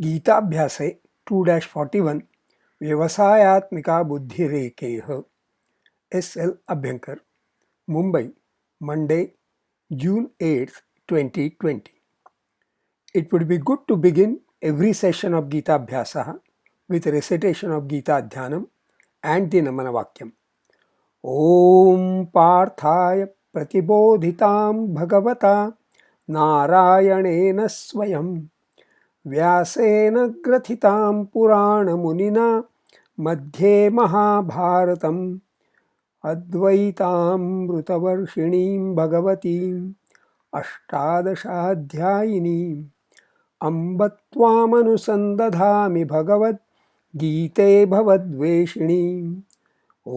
गीताभ्यासे 2-41 व्यवसायात्मिका बुद्धिरेकेः S.L. Abhyankar, Mumbai, Monday, June 8th, 2020. It would be good to begin every session of Gita Abhyasa with recitation of Gita Dhyanam and the Namana Vakyam. Om Parthaya Pratibodhitam Bhagavata Narayanena Swayam व्यासेन ग्रथितां पुराणमुनिना मध्ये महाभारतम् अद्वैतामृतवर्षिणीं भगवतीम् अष्टादशाध्यायिनीम् अम्ब त्वामनुसन्दधामि भगवद्गीते भवद्वेषिणीम्। ॐ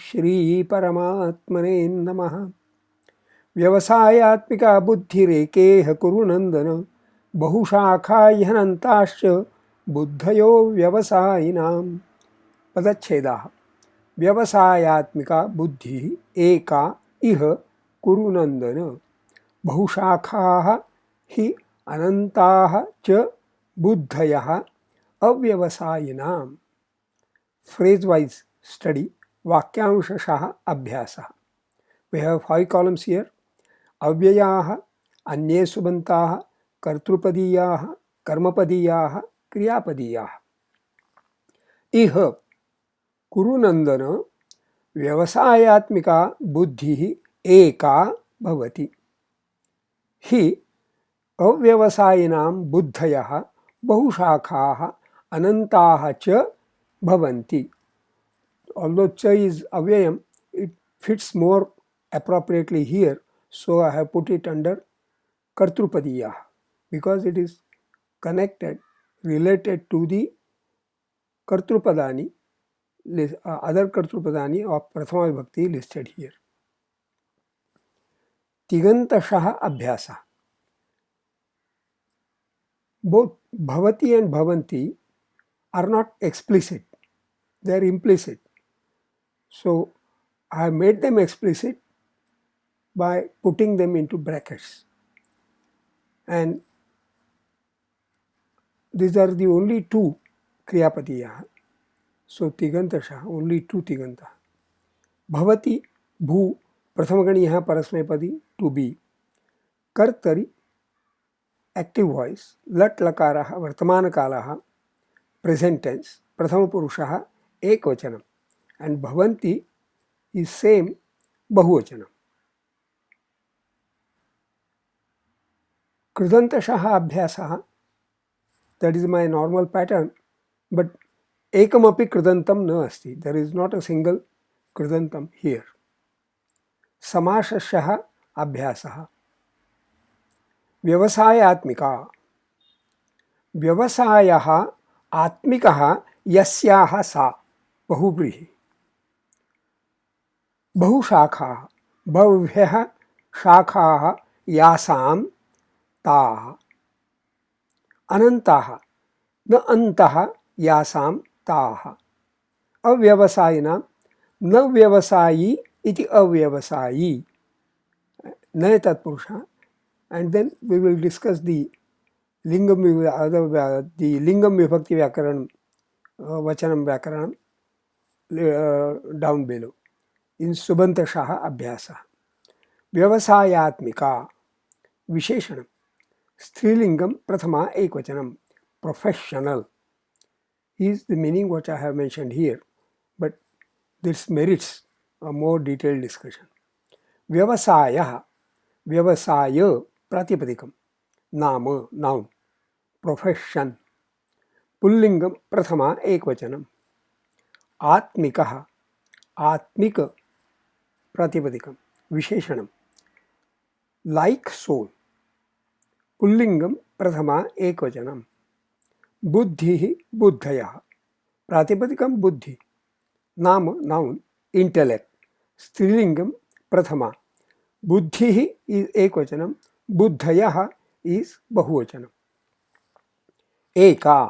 श्रीपरमात्मने नमः। व्यवसायात्मिका बुद्धिरेकेः कुरुनन्दन बहुशाखाह्यनन्ताश्च बुद्धयो व्यवसायिनां। पदच्छेदाः। व्यवसायात्मिका बुद्धिः एका इह कुरुनन्दन बहुशाखाः हि अनन्ताः च बुद्धयः अव्यवसायिनां। Phrase wise study. वाक्यांशशः अभ्यासः. We have 5 columns here. अव्ययाः, अन्ये सुबन्ताः, कर्तृपदीयाः, कर्मपदीयाः, क्रियापदीयाः। इह कुरुनन्दन व्यवसायात्मिका बुद्धिः एका भवति। हि अव्यवसायिनां बुद्धयः बहुशाखाः अनन्ताः च भवन्ति. Although ch is avyayam, it fits more appropriately here, so I have put it under kartrupadiyah, because it is connected, related to the kartrupadani, other kartrupadani of prathama vibhakti listed here. Tigantashaha abhyasa. Both bhavati and bhavanti are not explicit, they are implicit. So I have made them explicit by putting them into brackets. And these are the only 2 kriyapadiyah. So tigantasha, only 2 tiganta. Bhavati, bhu, prathamaganiyah parasmayapadi, to be. Kartari, active voice. Lat lakaraha, vartamana kalaha, present tense. Prathama purushaha, ekvachanam. And bhavanti is same, bahuvachanam. Kridantashaha abhyasaha, that is my normal pattern, but ekamapi kridantam na asti. There is not a single kridantam here. Samashashaha abhyasaha. Vyavasayatmika. Vyavasayaha atmikaha yasyaha sa. Bahubrihi. Bahushakha. Bhavyaha shakhaha yasam ताः. अनन्ताः न अन्तः यासां ताः. अव्यवसायिनां न व्यवसायी इति अव्यवसायी. न तत्पुरुषः. And then we will discuss the lingam vibhakti vyakaranam, vachanam vyakaranam down below in subantashaha abhyasa. Vyavasayatmika visheshanam. Strilingam prathama ekvachanam, professional, is the meaning what I have mentioned here, but this merits a more detailed discussion. Vyavasayah, vyavasaya, pratipadikam, nama, noun, profession. Pullingam prathama ekvachanam. Atmikah, atmika, pratipadikam, visheshanam, like soul. पुल्लिंगम प्रथमा एकवचनम. बुद्धिः बुद्धयः, प्रातिपदिकम बुद्धि, नाम noun, intellect. स्त्रीलिंगम प्रथमा. बुद्धिः is एकवचनम, बुद्धयः is बहुवचनम. एका,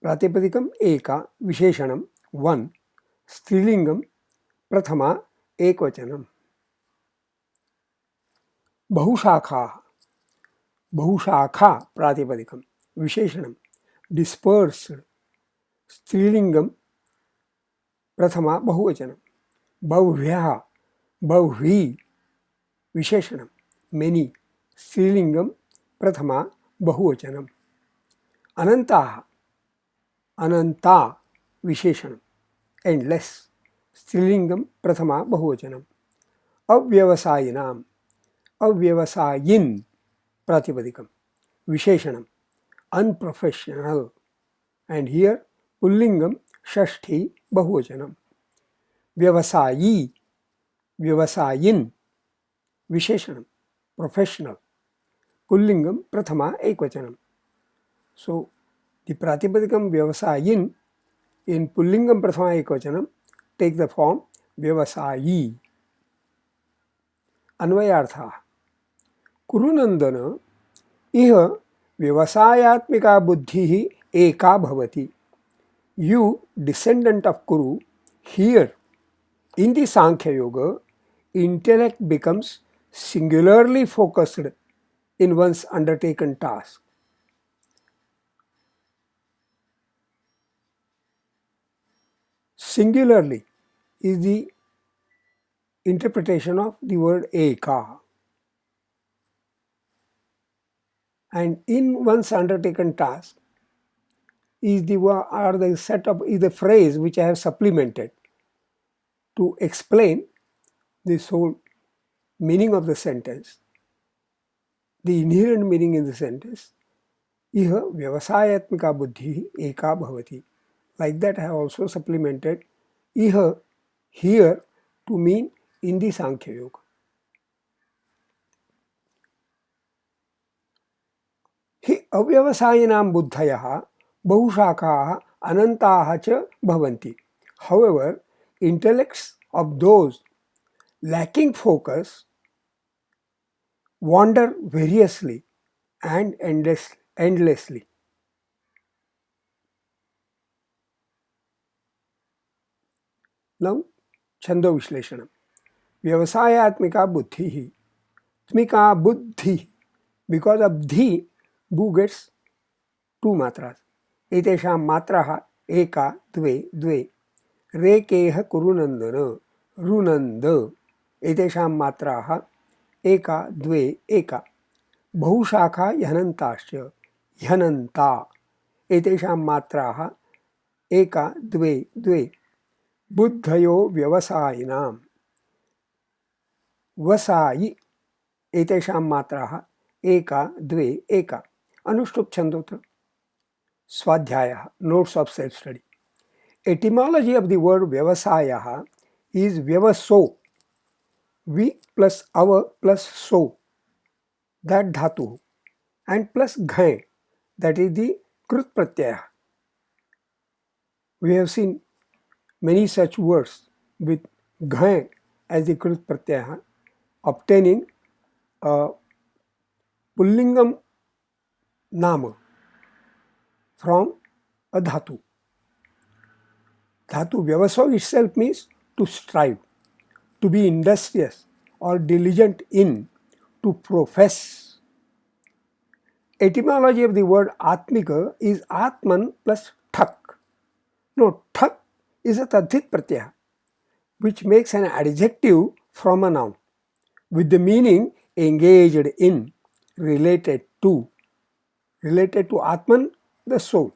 प्रातिपदिकम एका, विशेषणम one. स्त्रीलिंगम Prathama एकवचनम. बहुशाखा. बहुशाखा प्रातिपदिकम विशेषणम dispersed स्त्रीलिंगम Prathama बहुवचनम बहुव्यः बहुवी विशेषणम many स्त्रीलिंगम Prathama बहुवचनम अनंताः Ananta विशेषणम endless स्त्रीलिंगम Prathama बहुवचनम अव्यवसायिनाम अव्यवसायिन प्रातिपदिकम विशेषणम unprofessional and here पुल्लिंगम षष्ठी बहुवचनम व्यवसायी व्यवसायिन विशेषणम professional पुल्लिंगम Prathama एकवचनम. So the pratipadikam vyavasayin in pullingam prathama ekvachanam take the form vyavasayi. अन्वयार्था कुरुनंदन इह व्यवसायात्मिका बुद्धि एका भवति. You descendant of Kuru, here in the Sankhya Yoga, intellect becomes singularly focused in one's undertaken task. Singularly is the interpretation of the word eka, and in one's undertaken task is the phrase which I have supplemented to explain this whole meaning of the sentence, the inherent meaning in the sentence. Iha vyavasayatmika buddhi eka bhavati. Like that I have also supplemented iha here to mean in the Sankhya Yoga. हि अव्यवसायिनां बुद्धयः बहुशाखाः अनन्ताः च भवन्ति. However, intellects of those lacking focus wander variously and endlessly. Now, Chando Vishleshanam. Vyavasayatmika buddhi. Tmika buddhi. Because of dhi, bu gets two matras. Etesham matraha eka dve dve. Rekeha kurunandana runanda. Etesham matraha eka dve eka. बहुशाखा ह्यनन्ताश्च ह्यनन्ता. एतेषां मात्राः एका द्वे द्वे. बुद्धयो व्यवसायिनां वसायि. एतेषां मात्राः एका द्वे एका. अनुष्टुप् छन्दोत्र. स्वाध्यायः notes of self study. Etymology of the word vyavasayah is vyavaso. We plus our plus so, that dhatu, and plus ghai, that is the krut pratyaya. We have seen many such words with ghai as the krut pratyaya obtaining a pullingam nama from a dhatu. Dhatu vyavaso itself means to strive, to be industrious or diligent in, to profess. Etymology of the word atmika is atman plus thak. No, thak is a tadhit pratyaya which makes an adjective from a noun with the meaning engaged in, related to atman, the soul.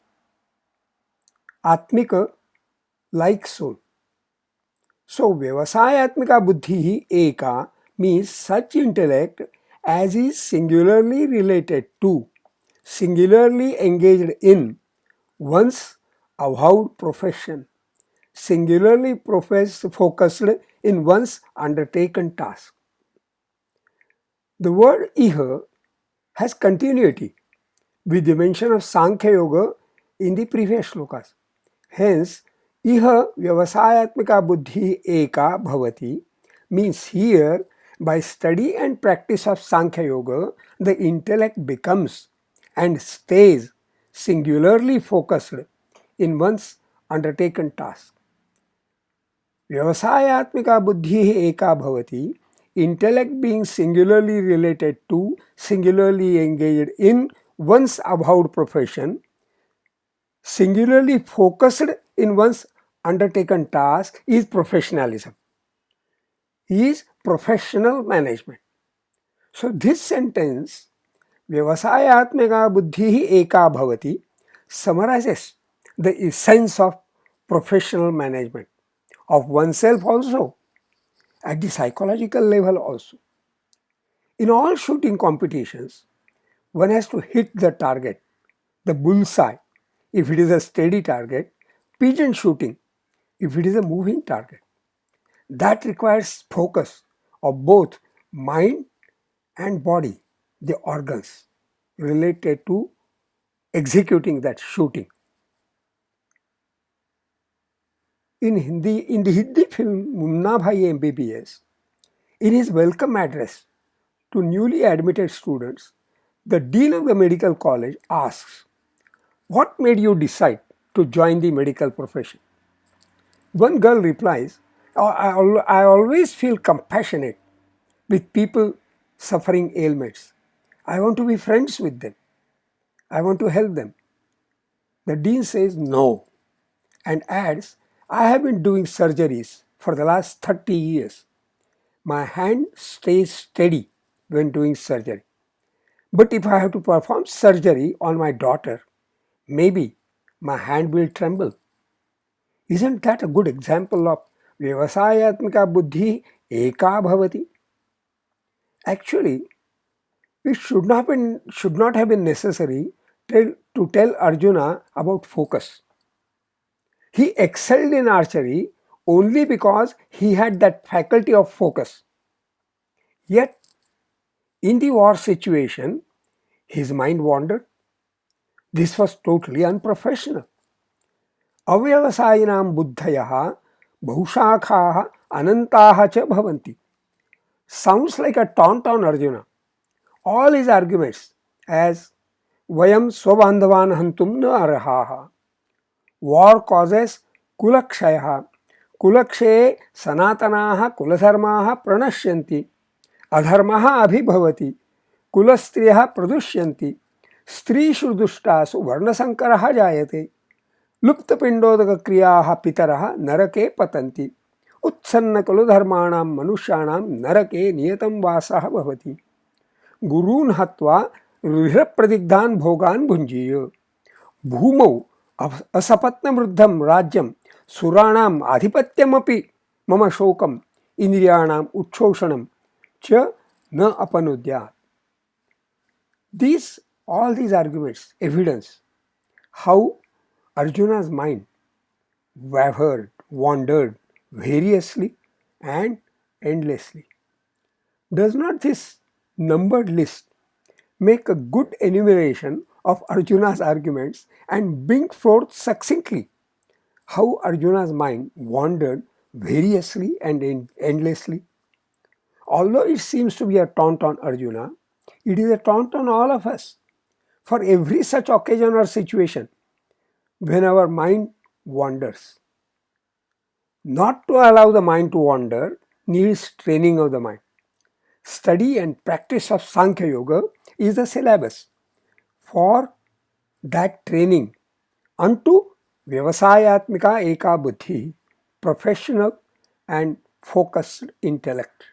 Atmika, like soul. So vyavasayatmika buddhi eka means such intellect as is singularly related to, singularly engaged in one's avowed profession, singularly focused in one's undertaken task. The word iha has continuity with the mention of Sankhya Yoga in the previous shlokas. Hence, iha vyavasayatmika buddhi eka bhavati means here by study and practice of Sankhya Yoga, the intellect becomes and stays singularly focused in one's undertaken task. Vyavasayatmika buddhi eka bhavati intellect being singularly related to, singularly engaged in one's avowed profession, singularly focused in one's undertaken task is professionalism, is professional management. So this sentence, Vyavasayatmika buddhi eka bhavati, summarizes the essence of professional management of oneself also, at the psychological level also. In all shooting competitions, one has to hit the target, the bullseye, if it is a steady target, pigeon shooting, if it is a moving target. That requires focus of both mind and body, the organs related to executing that shooting. In the Hindi film Munna Bhai MBBS, in his welcome address to newly admitted students, the dean of the medical college asks, "What made you decide to join the medical profession?" One girl replies, I always feel compassionate with people suffering ailments. I want to be friends with them. I want to help them." The dean says no and adds, "I have been doing surgeries for the last 30 years. My hand stays steady when doing surgery. But if I have to perform surgery on my daughter, maybe my hand will tremble." Isn't that a good example of Vyavasayatmika buddhi eka bhavati? Actually, it should not have been necessary to tell Arjuna about focus. He excelled in archery only because he had that faculty of focus. Yet, in the war situation, his mind wandered. This was totally unprofessional. Avyavasayinam buddhayah bahushakhah anantaha cha bhavanti. Sounds like a taunt on Arjuna. All his arguments as Vayam swabandhavan hantum na arhaha. War causes kulakshayaha. Kulakshaye sanatanaha kuladharmaha pranashyanti. Adharmaha abhibhavati. Kulastriyaha pradushyanti. Strishu dushtasu varnasankaraha jayate. लुप्तपिंडोदक क्रियाः पितरः नरके पतन्ति. उत्सन्न खलु धर्माणां मनुष्याणां नरके नियतं वासः भवति. गुरून् हत्वा रुधिरप्रदिग्धान् भोगान् भुञ्जीय. भूमौ असपत्नवृद्धं राज्यं सुराणाम् आधिपत्यमपि मम शोकम् इंद्रियाणाम् उच्छोषणं च न अपनुद्यात्. All these arguments evidence how Arjuna's mind wandered variously and endlessly. Does not this numbered list make a good enumeration of Arjuna's arguments and bring forth succinctly how Arjuna's mind wandered variously and endlessly? Although it seems to be a taunt on Arjuna, it is a taunt on all of us. For every such occasion or situation, when our mind wanders. Not to allow the mind to wander needs training of the mind. Study and practice of Sankhya Yoga is the syllabus for that training unto Vyavasayatmika eka buddhi, professional and focused intellect.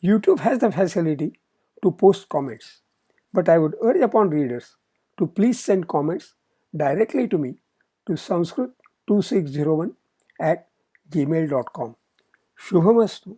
YouTube has the facility to post comments, but I would urge upon readers to please send comments directly to me to sanskrit2601 @gmail.com. Shubhamastu.